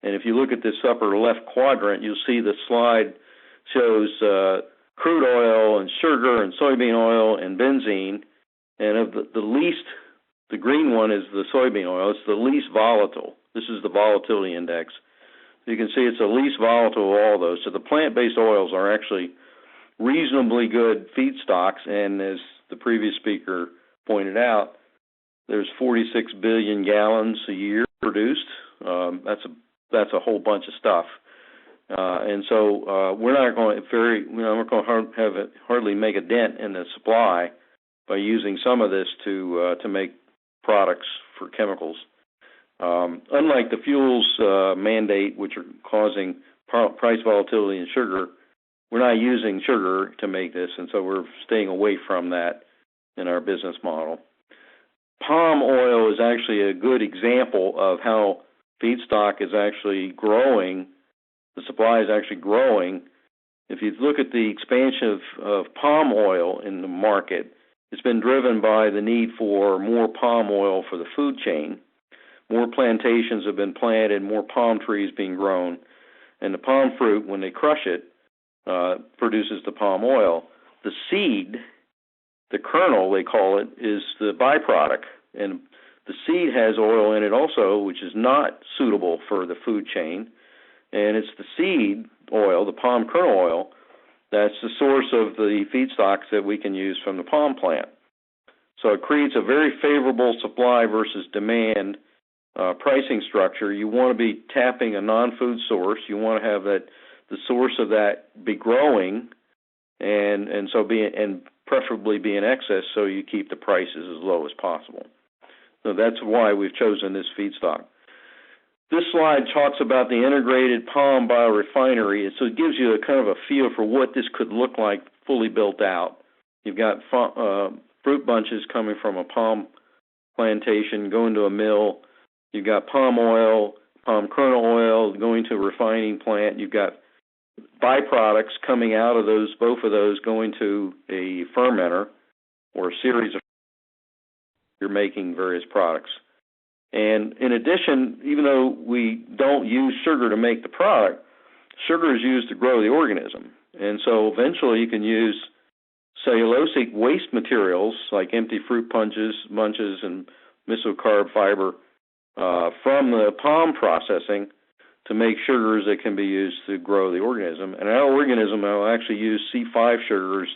And if you look at this upper left quadrant, you'll see the slide shows crude oil and sugar and soybean oil and benzene. And of the least, the green one is the soybean oil. It's the least volatile. This is the volatility index. You can see it's the least volatile of all those. So the plant-based oils are actually reasonably good feedstocks. And as the previous speaker pointed out, there's 46 billion gallons a year produced. That's a whole bunch of stuff. And so we're not going to hardly make a dent in the supply by using some of this to make products for chemicals. Unlike the fuels mandate, which are causing price volatility in sugar, we're not using sugar to make this, and so we're staying away from that in our business model. Palm oil is actually a good example of how feedstock is actually growing. The supply is actually growing. If you look at the expansion of palm oil in the market, it's been driven by the need for more palm oil for the food chain. More plantations have been planted, more palm trees being grown, and the palm fruit, when they crush it, produces the palm oil. The seed the kernel, they call it, is the byproduct. And the seed has oil in it also, which is not suitable for the food chain. And it's the seed oil, the palm kernel oil, that's the source of the feedstocks that we can use from the palm plant. So it creates a very favorable supply versus demand pricing structure. You want to be tapping a non-food source. You want to have that the source of that be growing, and preferably be in excess, so you keep the prices as low as possible. So that's why we've chosen this feedstock. This slide talks about the integrated palm biorefinery, so it gives you a kind of a feel for what this could look like fully built out. You've got fruit bunches coming from a palm plantation going to a mill. You've got palm oil, palm kernel oil going to a refining plant. You've got byproducts coming out of those, both of those going to a fermenter or a series of you're making various products. And in addition, even though we don't use sugar to make the product, sugar is used to grow the organism. And so eventually you can use cellulosic waste materials like empty fruit bunches and mesocarb fiber from the palm processing to make sugars that can be used to grow the organism. And our organism will actually use C5 sugars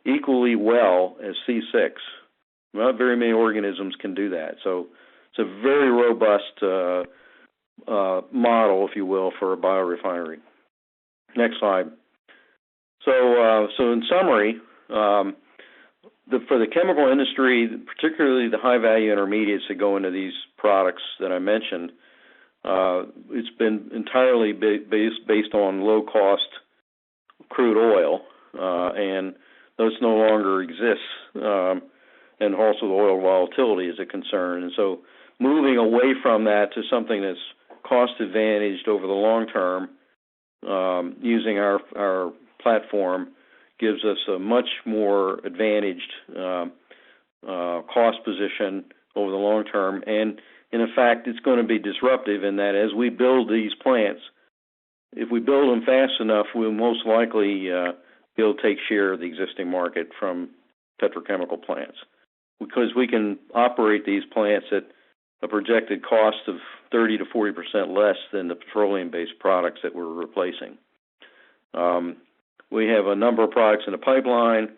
equally well as C6. Not very many organisms can do that. So it's a very robust model, if you will, for a biorefinery. Next slide. So in summary, for the chemical industry, particularly the high-value intermediates that go into these products that I mentioned, it's been entirely based on low-cost crude oil, and those no longer exist, and also the oil volatility is a concern. And so moving away from that to something that's cost-advantaged over the long term, using our platform, gives us a much more advantaged cost position over the long term. And in fact, it's going to be disruptive in that as we build these plants, if we build them fast enough, we'll most likely be able to take share of the existing market from petrochemical plants, because we can operate these plants at a projected cost of 30 to 40% less than the petroleum-based products that we're replacing. We have a number of products in the pipeline.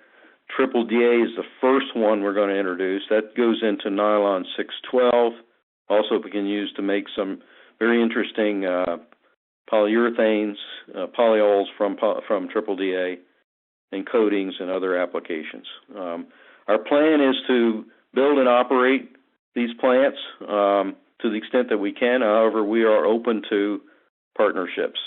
Triple DA is the first one we're going to introduce. That goes into nylon 612. Also, we can use to make some very interesting polyurethanes, polyols from Triple DA, and coatings and other applications. Our plan is to build and operate these plants to the extent that we can. However, we are open to partnerships,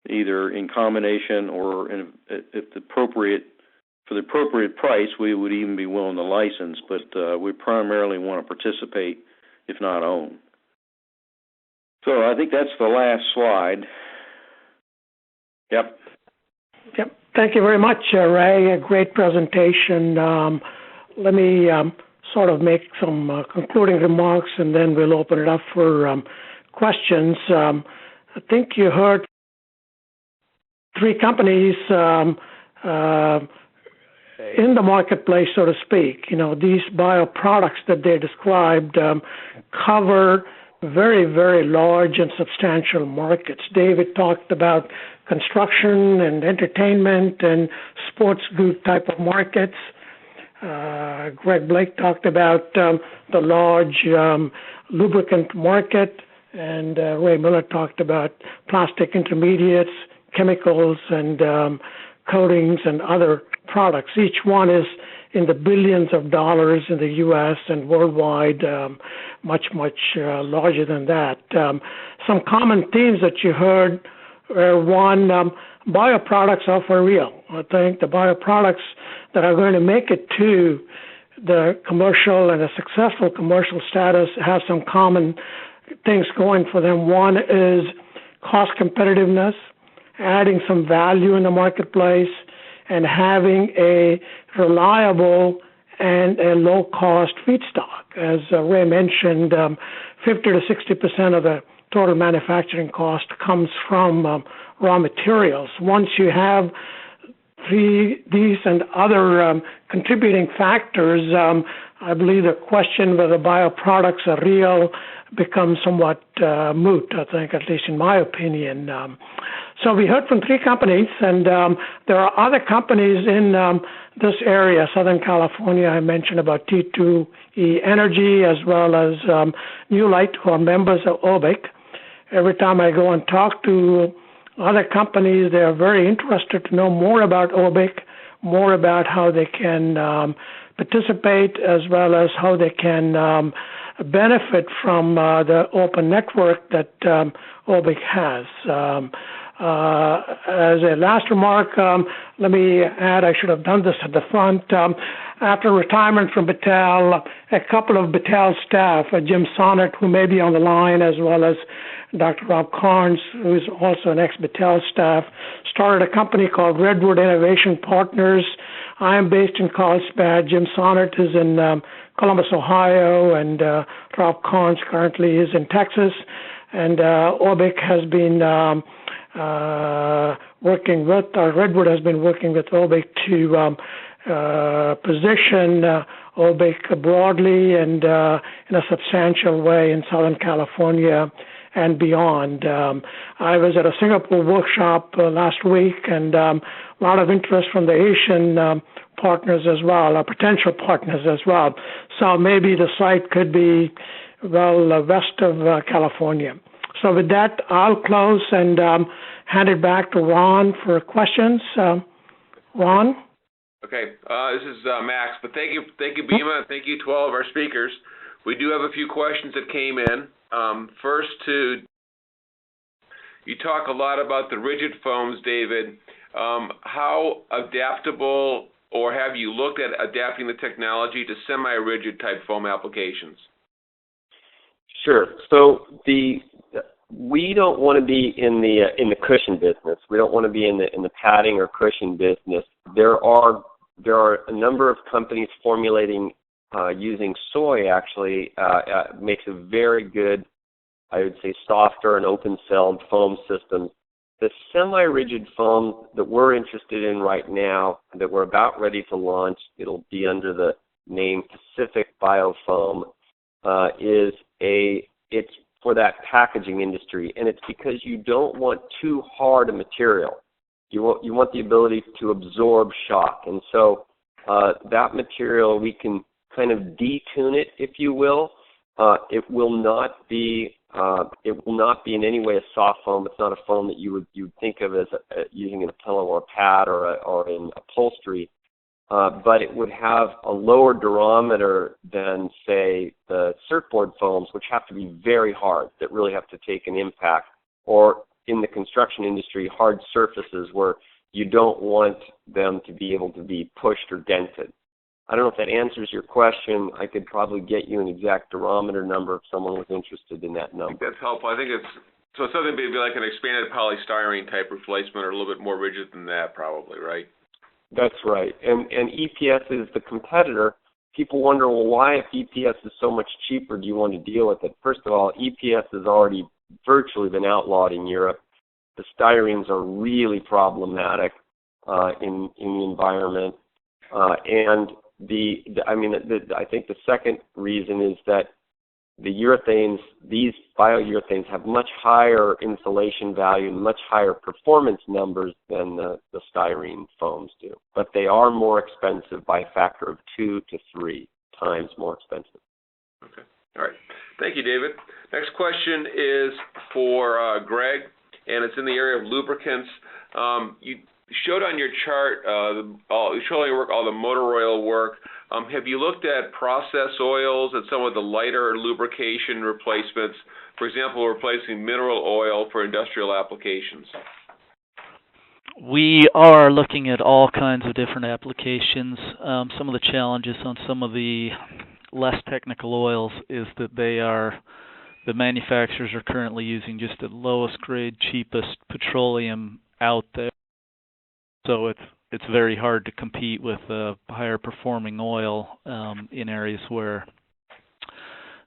either in combination or if the appropriate price, we would even be willing to license, but we primarily want to participate, if not own. So I think that's the last slide. Yep. Thank you very much, Ray. A great presentation. Let me sort of make some concluding remarks, and then we'll open it up for questions. I think you heard three companies in the marketplace, so to speak. You know, these bioproducts that they described cover very, very large and substantial markets. David talked about construction and entertainment and sports good type of markets. Greg Blake talked about the large lubricant market, and Ray Miller talked about plastic intermediates, chemicals, and coatings and other products. Each one is in the billions of dollars in the U.S. and worldwide, much larger than that. Some common themes that you heard were, one, bioproducts are for real. I think the bioproducts that are going to make it to the commercial and a successful commercial status have some common things going for them. One is cost competitiveness, adding some value in the marketplace, and having a reliable and a low-cost feedstock. As Ray mentioned, 50 to 60% of the total manufacturing cost comes from raw materials. Once you have these and other contributing factors, I believe the question whether bioproducts are real becomes somewhat moot, I think, at least in my opinion. So we heard from 3 companies, and there are other companies in this area, Southern California. I mentioned about T2E Energy as well as New Light, who are members of OBIC. Every time I go and talk to other companies, they are very interested to know more about OBIC, more about how they can participate, as well as how they can benefit from the open network that OBIC has. As a last remark, let me add, I should have done this at the front. After retirement from Battelle, a couple of Battelle staff, Jim Sonnet, who may be on the line, as well as Dr. Rob Carnes, who is also an ex-Battelle staff, started a company called Redwood Innovation Partners. I am based in Carlsbad. Jim Sonnet is in Columbus, Ohio, and Rob Carnes currently is in Texas. And OBIC has been Redwood has been working with OBIC to position OBIC broadly and in a substantial way in Southern California and beyond. I was at a Singapore workshop last week, and a lot of interest from the Asian partners as well, or potential partners as well. So maybe the site could be, west of California. So with that, I'll close and hand it back to Ron for questions. Ron? Okay, this is Max, but thank you, Bhima, and thank you to all of our speakers. We do have a few questions that came in. First, you talk a lot about the rigid foams, David. How adaptable, or have you looked at adapting the technology to semi-rigid type foam applications? Sure. So we don't want to be in the cushion business. We don't want to be in the padding or cushion business. There are a number of companies formulating using soy. Actually, makes a very good, I would say, softer and open-celled foam system. The semi-rigid foam that we're interested in right now, that we're about ready to launch, it'll be under the name Pacific Biofoam, it's for that packaging industry, and it's because you don't want too hard a material. You want the ability to absorb shock, and so that material, we can kind of detune it, if you will. It will not be in any way a soft foam. It's not a foam that you would think of as using in a pillow or a pad or in upholstery. But it would have a lower durometer than, say, the surfboard foams, which have to be very hard, that really have to take an impact, or in the construction industry, hard surfaces where you don't want them to be able to be pushed or dented. I don't know if that answers your question. I could probably get you an exact durometer number if someone was interested in that number. I think that's helpful. I think it's something maybe like an expanded polystyrene type replacement, or a little bit more rigid than that, probably, right? That's right. And EPS is the competitor. People wonder, well, why, if EPS is so much cheaper, do you want to deal with it? First of all, EPS has already virtually been outlawed in Europe. The styrenes are really problematic in the environment. And I think the second reason is that the urethanes, these biourethanes, have much higher insulation value and much higher performance numbers than the styrene foams do. But they are more expensive by a factor of 2 to 3 times more expensive. Okay. All right. Thank you, David. Next question is for Greg, and it's in the area of lubricants. You showed on your chart, you showed on your work all the motor oil work. Have you looked at process oils and some of the lighter lubrication replacements? For example, replacing mineral oil for industrial applications. We are looking at all kinds of different applications. Some of the challenges on some of the less technical oils is that the manufacturers are currently using just the lowest grade, cheapest petroleum out there. So it's very hard to compete with a higher performing oil in areas where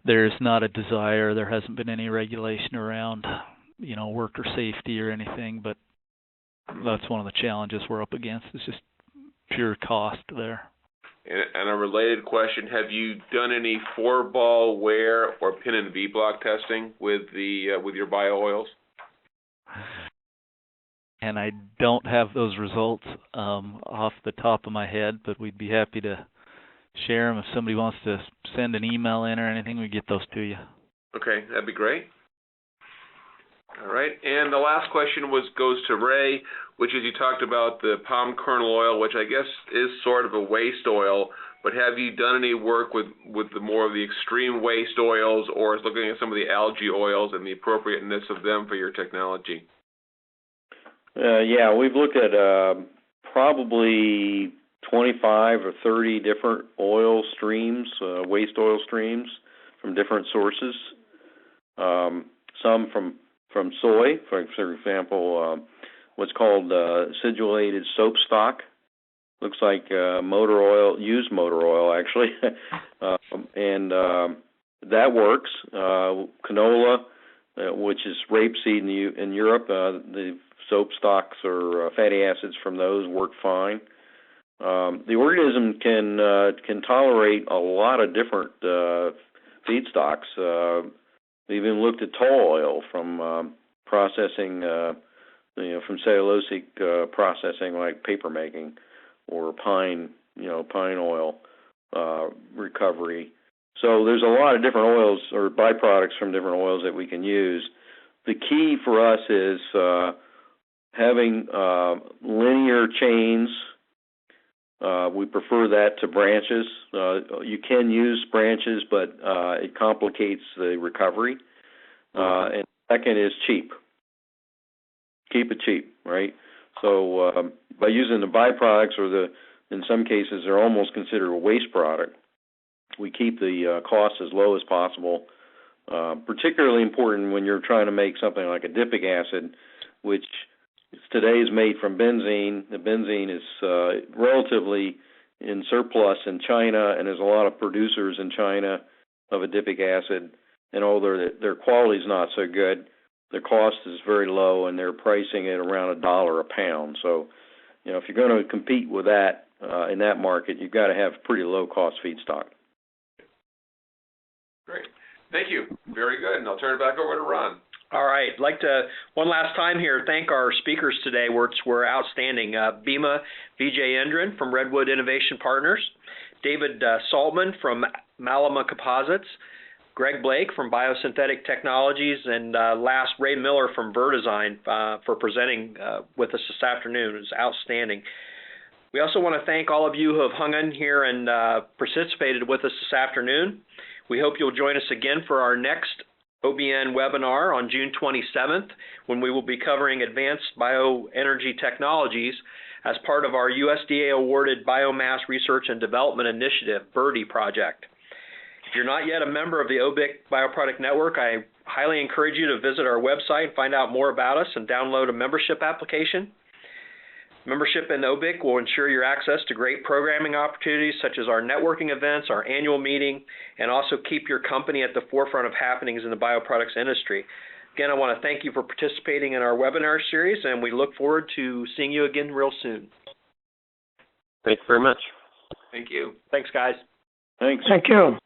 there's not a desire. There hasn't been any regulation around, worker safety or anything, but that's one of the challenges we're up against, is just pure cost there. And a related question, have you done any 4-ball wear or pin and V-block testing with your bio-oils? And I don't have those results off the top of my head, but we'd be happy to share them. If somebody wants to send an email in or anything, we get those to you. Okay, that'd be great. All right, and the last question goes to Ray, which is you talked about the palm kernel oil, which I guess is sort of a waste oil, but have you done any work with the more of the extreme waste oils, or looking at some of the algae oils and the appropriateness of them for your technology? Yeah, we've looked at probably 25 or 30 different oil streams, waste oil streams from different sources. Some from soy, for example, what's called acidulated soap stock. Looks like motor oil, used motor oil actually, and that works. Canola, which is rapeseed in Europe, the soap stocks or fatty acids from those work fine. The organism can tolerate a lot of different feedstocks. We even looked at tall oil from processing, from cellulosic processing like paper making, or pine oil recovery. So there's a lot of different oils or byproducts from different oils that we can use. The key for us is having linear chains. We prefer that to branches. You can use branches, but it complicates the recovery. And second is cheap. Keep it cheap, right? So by using the byproducts, or in some cases they're almost considered a waste product, we keep the cost as low as possible. Particularly important when you're trying to make something like adipic acid, which today is made from benzene. The benzene is relatively in surplus in China, and there's a lot of producers in China of adipic acid, and although their quality is not so good, their cost is very low, and they're pricing it around $1 a pound. So, if you're going to compete with that in that market, you've got to have pretty low-cost feedstock. Great. Thank you. Very good. And I'll turn it back over to Ron. All right. I'd like to, one last time here, thank our speakers today, which were outstanding. Bhima Vijayendran from Redwood Innovation Partners, David Saltman from Malama Composites, Greg Blake from Biosynthetic Technologies, and last, Ray Miller from Verdesign for presenting with us this afternoon. It was outstanding. We also want to thank all of you who have hung in here and participated with us this afternoon. We hope you'll join us again for our next OBN webinar on June 27th, when we will be covering advanced bioenergy technologies as part of our USDA-awarded Biomass Research and Development Initiative, BIRDie project. If you're not yet a member of the OBIC Bioproduct Network, I highly encourage you to visit our website and find out more about us and download a membership application. Membership in OBIC will ensure your access to great programming opportunities such as our networking events, our annual meeting, and also keep your company at the forefront of happenings in the bioproducts industry. Again, I want to thank you for participating in our webinar series, and we look forward to seeing you again real soon. Thanks very much. Thank you. Thanks, guys. Thanks. Thank you.